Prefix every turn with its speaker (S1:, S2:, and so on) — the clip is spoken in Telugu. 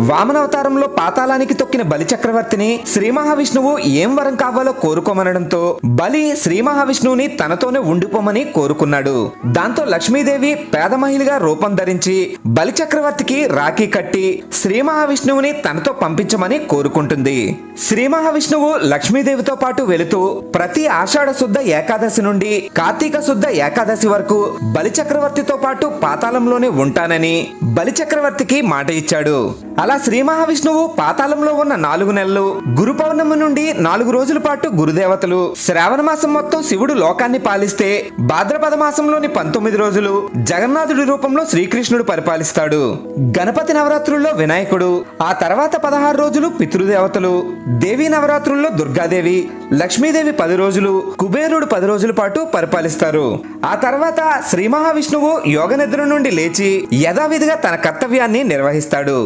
S1: వామనావతారంలో పాతాళానికి తొక్కిన బలి చక్రవర్తిని శ్రీ మహావిష్ణువు ఏం వరం కావాలో కోరుకోమనడంతో బలి శ్రీ మహావిష్ణువుని తనతోనే ఉండిపోమని కోరుకున్నాడు. దాంతో లక్ష్మీదేవి పేద మహిళగా రూపం ధరించి బలి చక్రవర్తికి రాఖీ కట్టి శ్రీ మహావిష్ణువుని తనతో పంపించమని కోరుకుంటుంది. శ్రీ మహావిష్ణువు లక్ష్మీదేవితో పాటు వెళుతూ ప్రతి ఆషాఢ శుద్ధ ఏకాదశి నుండి కార్తీక శుద్ధ ఏకాదశి వరకు బలి చక్రవర్తితో పాటు పాతాళంలోనే ఉంటానని బలి చక్రవర్తికి మాట ఇచ్చాడు. అలా శ్రీ మహావిష్ణువు పాతాళంలో ఉన్న 4 నెలలు గురు పౌర్ణమి నుండి 4 రోజుల పాటు గురుదేవతలు, శ్రావణ మాసం మొత్తం శివుడు లోకాన్ని పాలిస్తే భాద్రపద మాసంలోని 19 రోజులు జగన్నాథుడి రూపంలో శ్రీకృష్ణుడు పరిపాలిస్తాడు. గణపతి నవరాత్రుల్లో వినాయకుడు, ఆ తర్వాత 16 రోజులు పితృదేవతలు, దేవీ నవరాత్రుల్లో దుర్గాదేవి, లక్ష్మీదేవి 10 రోజులు, కుబేరుడు 10 రోజుల పాటు పరిపాలిస్తారు. ఆ తర్వాత శ్రీ మహావిష్ణువు యోగ నిద్ర నుండి లేచి యథావిధిగా తన కర్తవ్యాన్ని నిర్వహిస్తాడు.